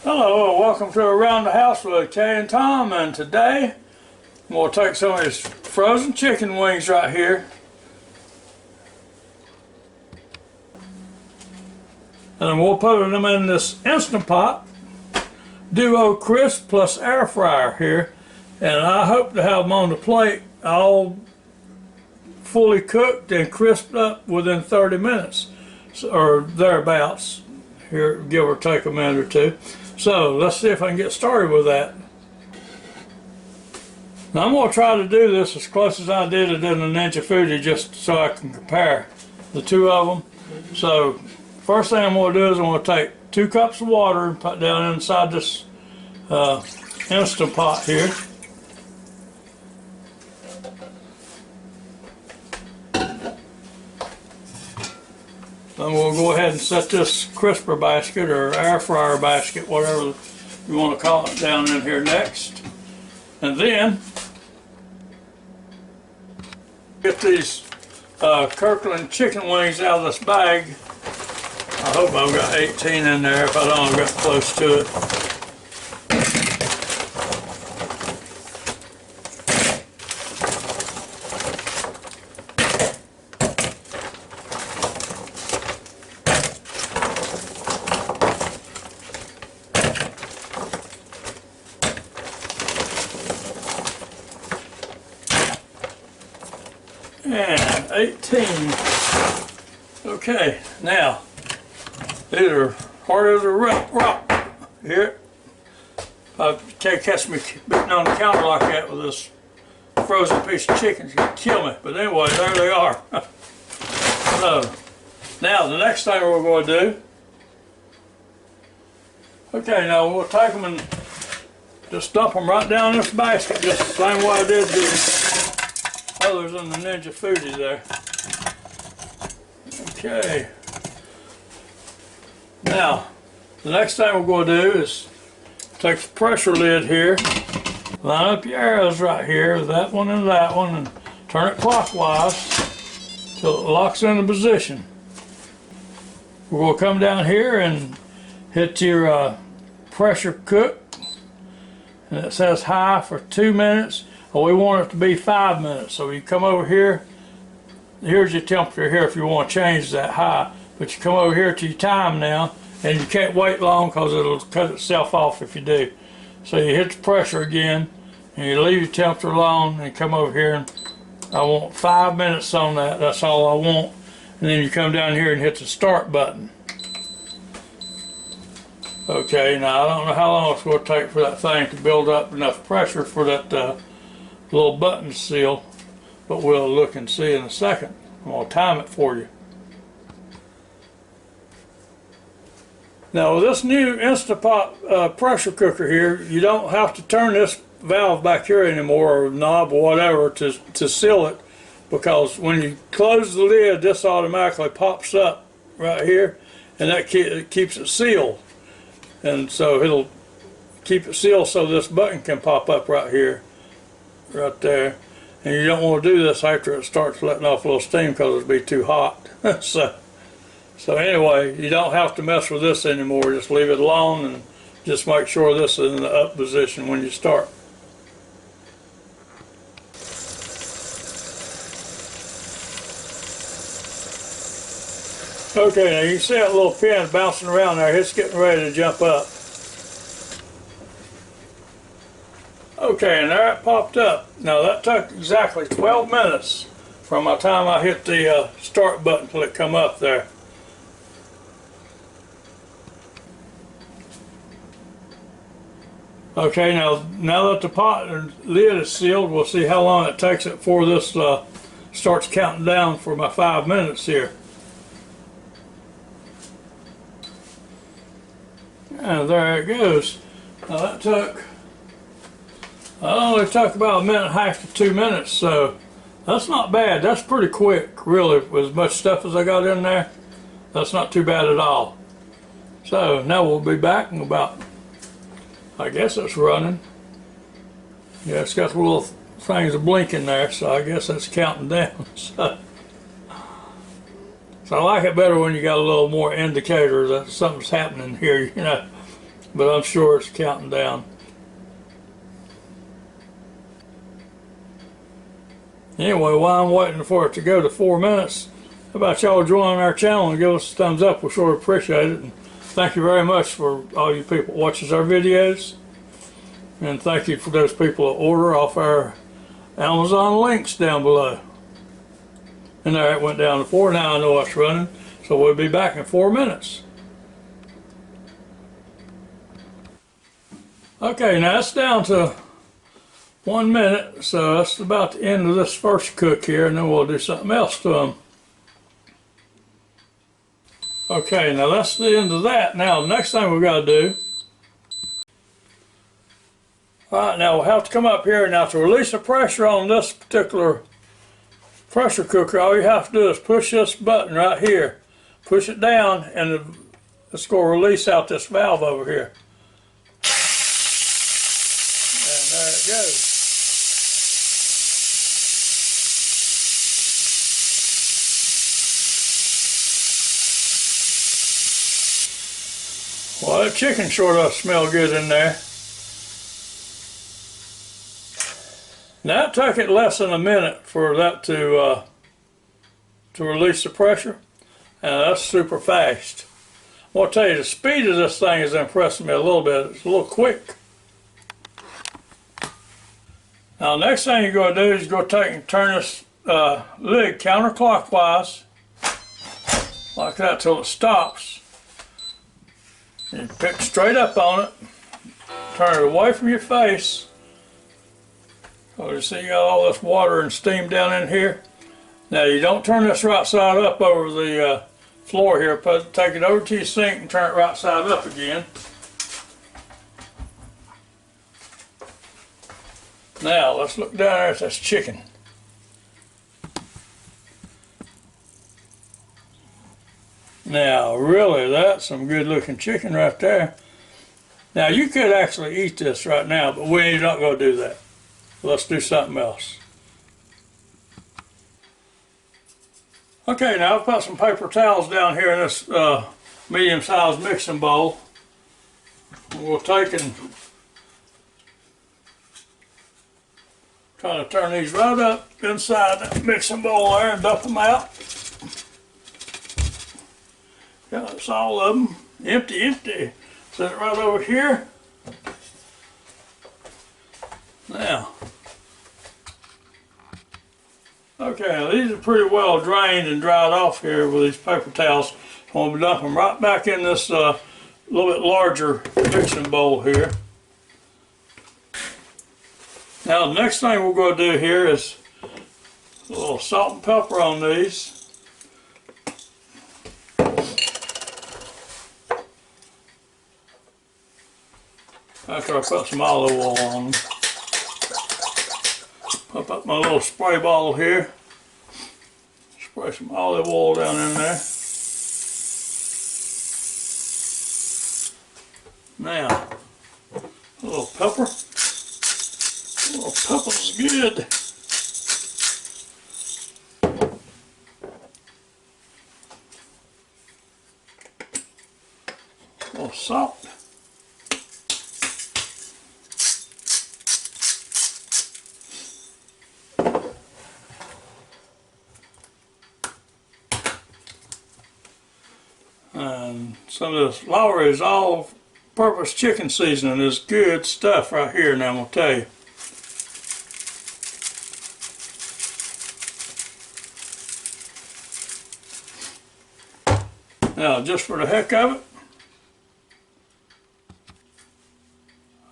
Hello, welcome to Around the House with Kay and Tom, and today I'm going to take some of these frozen chicken wings right here and we'll put them in this Instant Pot Duo Crisp plus air fryer here, and I hope to have them on the plate all fully cooked and crisped up within 30 minutes or thereabouts here, give or take a minute or two. So let's see if I can get started with that. Now I'm going to try to do this as close as I did it in the Ninja Foodie, just so I can compare the two of them. So first thing I'm going to do is I'm going to take 2 cups of water and put down inside this Instant Pot here. Then we'll go ahead and set this crisper basket or air fryer basket, whatever you want to call it, down in here next. And then get these Kirkland chicken wings out of this bag. I hope I've got 18 in there. If I don't, I've got close to it. And 18. Okay, now these are hard as a rock here. You can't catch me beating on the counter like that with this frozen piece of chicken. It's gonna kill me. But anyway, there they are. So now the next thing we're going to do. Okay, now we'll take them and just dump them right down this basket, just the same way I did the others in the Ninja Foodie there. Okay. Now, the next thing we're going to do is take the pressure lid here, line up your arrows right here, that one, and turn it clockwise till it locks into position. We're going to come down here and hit your pressure cook, and it says high for 2 minutes. Well, we want it to be 5 minutes, so you come over here, here's your temperature here if you want to change that high, but you come over here to your time now, and you can't wait long because it'll cut itself off if you do. So you hit the pressure again, and you leave your temperature alone, and come over here, and I want 5 minutes on that, that's all I want. And then you come down here and hit the start button. Okay, now I don't know how long it's going to take for that thing to build up enough pressure for that little button seal, but we'll look and see in a second. I'm going to time it for you. Now with this new Instant Pot pressure cooker here, you don't have to turn this valve back here anymore, or knob or whatever, to seal it, because when you close the lid, this automatically pops up right here, and that keeps it sealed. And so it'll keep it sealed so this button can pop up right here, right there. And you don't want to do this after it starts letting off a little steam because it'll be too hot. so anyway, you don't have to mess with this anymore. Just leave it alone and just make sure this is in the up position when you start. Okay, now you can see that little pin bouncing around there. It's getting ready to jump up. Okay, and there it popped up. Now that took exactly 12 minutes from the time I hit the start button till it come up there. Okay, now that the pot and lid is sealed, we'll see how long it takes it before this starts counting down for my 5 minutes here. And there it goes. Now that only took about 1.5 to 2 minutes, so that's not bad. That's pretty quick, really, with as much stuff as I got in there. That's not too bad at all. So now we'll be back in about, I guess it's running. Yeah, it's got the little things blinking there, so I guess that's counting down. So I like it better when you got a little more indicator that something's happening here, you know. but I'm sure it's counting down. Anyway, while I'm waiting for it to go to 4 minutes, how about y'all join our channel and give us a thumbs up? We sure appreciate it. And thank you very much for all you people that watches our videos. And thank you for those people that order off our Amazon links down below. And there it went down to 4. Now I know it's running. So we'll be back in 4 minutes. Okay, now it's down to 1 minute, so that's about the end of this first cook here, and then we'll do something else to them. Okay, now that's the end of that. Now, the next thing we got to do, alright, now we'll have to come up here. Now, to release the pressure on this particular pressure cooker, all you have to do is push this button right here. Push it down, and it's going to release out this valve over here. And there it goes. Well, that chicken sure does smell good in there. Now it took it less than a minute for that to release the pressure, and that's super fast. I want to tell you, the speed of this thing is impressing me a little bit. It's a little quick. Now, the next thing you're going to do is go take and turn this lid counterclockwise, like that, till it stops. And pick straight up on it, turn it away from your face. So you see you got all this water and steam down in here. Now you don't turn this right side up over the floor here. Take it over to your sink and turn it right side up again. Now let's look down there at this chicken. Now really, that's some good looking chicken right there. Now you could actually eat this right now, but we're not going to do that. Let's do something else. Okay, now I've put some paper towels down here in this medium-sized mixing bowl. We'll take and try to turn these right up inside that mixing bowl there and dump them out. Yeah, that's all of them. Empty. Set it right over here. Now, okay, these are pretty well drained and dried off here with these paper towels. I'm going to dump them right back in this little bit larger mixing bowl here. Now, the next thing we're going to do here is a little salt and pepper on these. After I put some olive oil on them. Pop up my little spray bottle here. Spray some olive oil down in there. Now, a little pepper. A little pepper's good. A little salt. And some of this LAWRY'S all-purpose chicken seasoning is good stuff right here, now I'm going to tell you. Now, just for the heck of it,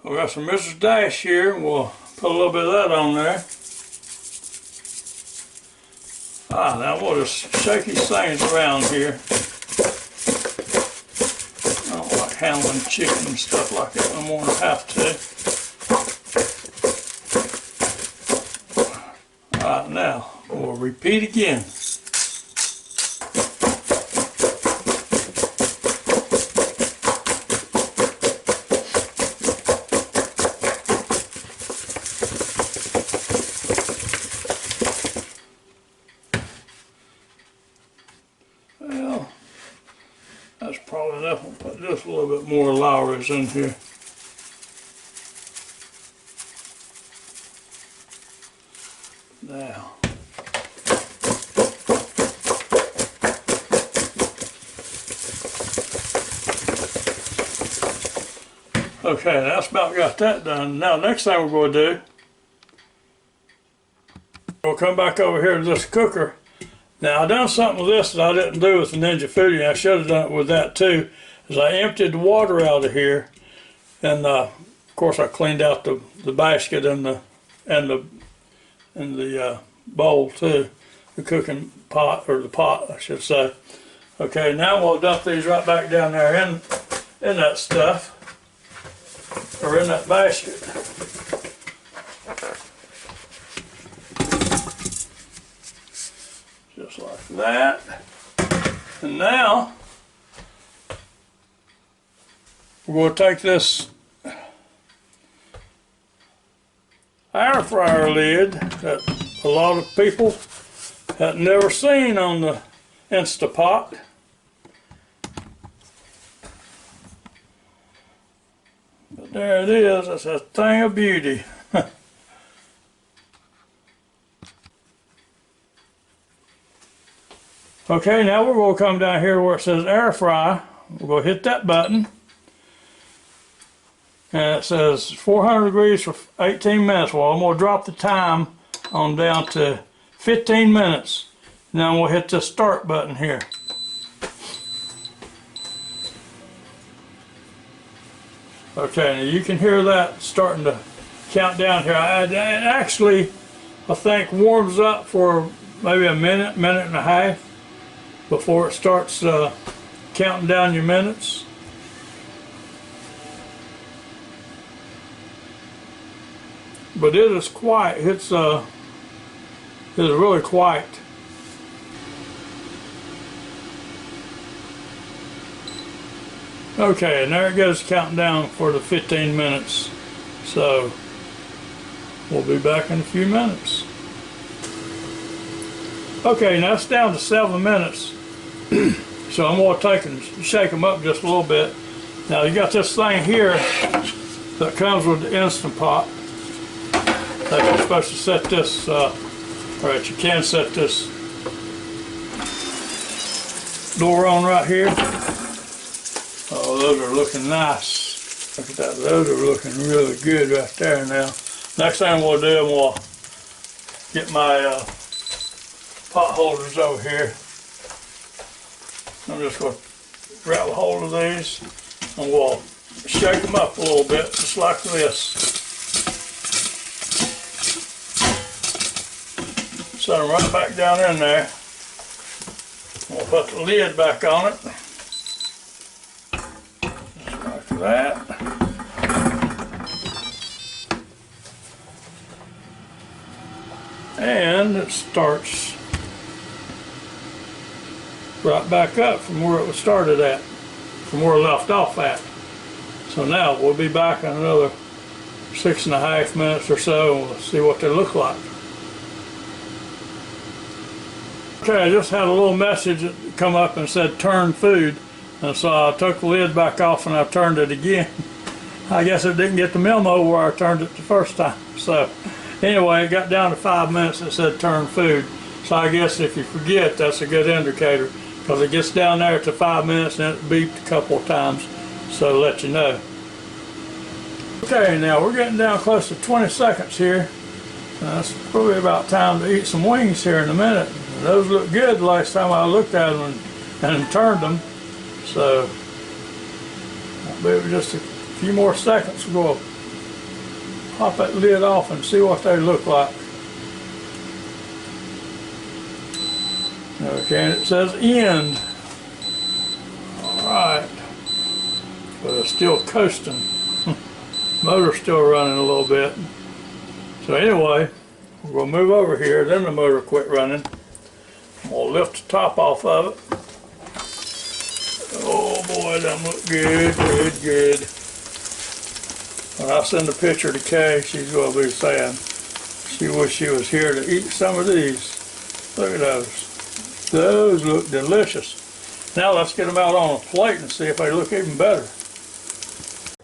we got some Mrs. Dash here, and we'll put a little bit of that on there. Now we'll just shake these things around here. Handling chicken and stuff like that no more than I have to. Alright, now we'll repeat again. Well, that's probably enough I'll put just a little bit more Lawry's in here. Now. Okay, that's about got that done. Now, next thing we're going to do, we'll come back over here to this cooker. Now, I done something with this that I didn't do with the Ninja Foodie. I should have done it with that too. Is I emptied the water out of here, and of course I cleaned out the basket and the bowl too, the cooking pot, or the pot I should say. Okay, now we'll dump these right back down there in that stuff, or in that basket. Just like that. And now we're going to take this air fryer lid that a lot of people have never seen on the Instapot. But there it is. It's a thing of beauty. Okay, now we're going to come down here where it says air fry. We're going to hit that button. And it says 400 degrees for 18 minutes. Well, I'm going to drop the time on down to 15 minutes. Now we'll hit the start button here. Okay, now you can hear that starting to count down here. It actually, I think, warms up for maybe a minute and a half before it starts counting down your minutes. But it is quiet. It's really quiet. Okay, and there it goes counting down for the 15 minutes. So we'll be back in a few minutes. Okay, now it's down to 7 minutes. So I'm going to take and shake them up just a little bit. Now you got this thing here that comes with the Instant Pot. That you're supposed to set this, or that you can set this door on right here. Oh, those are looking nice. Look at that, those are looking really good right there now. Next thing we'll do, we'll get my pot holders over here. I'm just going to grab a hold of these and we'll shake them up a little bit, just like this. Set them right back down in there. We'll put the lid back on it. Just like that. And it starts right back up from where it was started at, from where it left off at. So now we'll be back in another 6.5 minutes or so and we'll see what they look like. Okay, I just had a little message that come up and said turn food, and so I took the lid back off and I turned it again. I guess it didn't get the memo where I turned it the first time. So anyway, it got down to 5 minutes and it said turn food. So I guess if you forget, that's a good indicator, because it gets down there to 5 minutes and it beeped a couple of times, so let you know. Okay, now we're getting down close to 20 seconds here. It's probably about time to eat some wings here in a minute. Those look good the last time I looked at them and turned them. So maybe just a few more seconds we'll pop that lid off and see what they look like. Okay, and it says end. Alright. But it's still coasting. Motor's still running a little bit. So anyway, we're going to move over here, then the motor quit running. We'll lift the top off of it. Oh boy, them look good, good, good. When I send a picture to Kay, she's going to be saying she wished she was here to eat some of these. Look at those. Those look delicious. Now let's get them out on a plate and see if they look even better.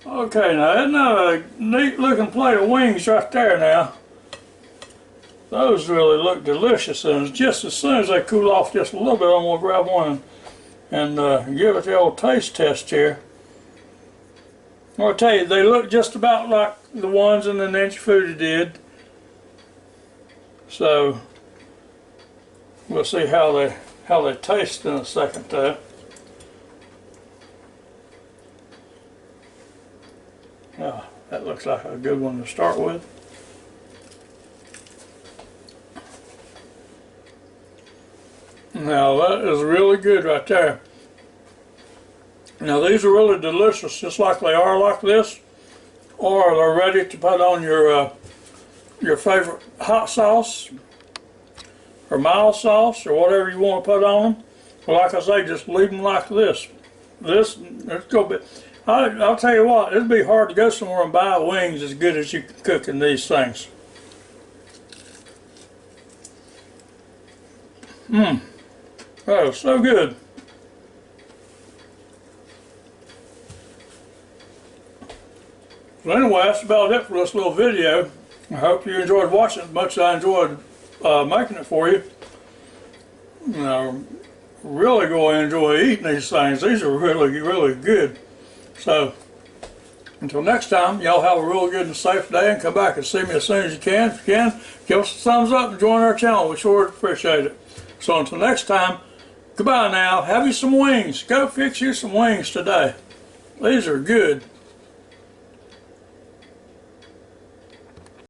Okay, now isn't that a neat looking plate of wings right there now? Those really look delicious, and just as soon as they cool off just a little bit, I'm going to grab one and give it the old taste test here. I'll tell you, they look just about like the ones in the Ninja Foodie did. So we'll see how they taste in a second though. Oh, that looks like a good one to start with. Now that is really good right there. Now these are really delicious, just like they are like this, or they're ready to put on your favorite hot sauce or mild sauce or whatever you want to put on them. Well, like I say, just leave them like this. Let's go. I'll tell you what, it'd be hard to go somewhere and buy wings as good as you can cook in these things. Oh, so good. So anyway, that's about it for this little video. I hope you enjoyed watching it as much as I enjoyed making it for you. I'm really going to enjoy eating these things. These are really, really good. So, until next time, y'all have a real good and safe day, and come back and see me as soon as you can. If you can, give us a thumbs up and join our channel. We sure appreciate it. So until next time, goodbye now. Have you some wings. Go fix you some wings today. These are good.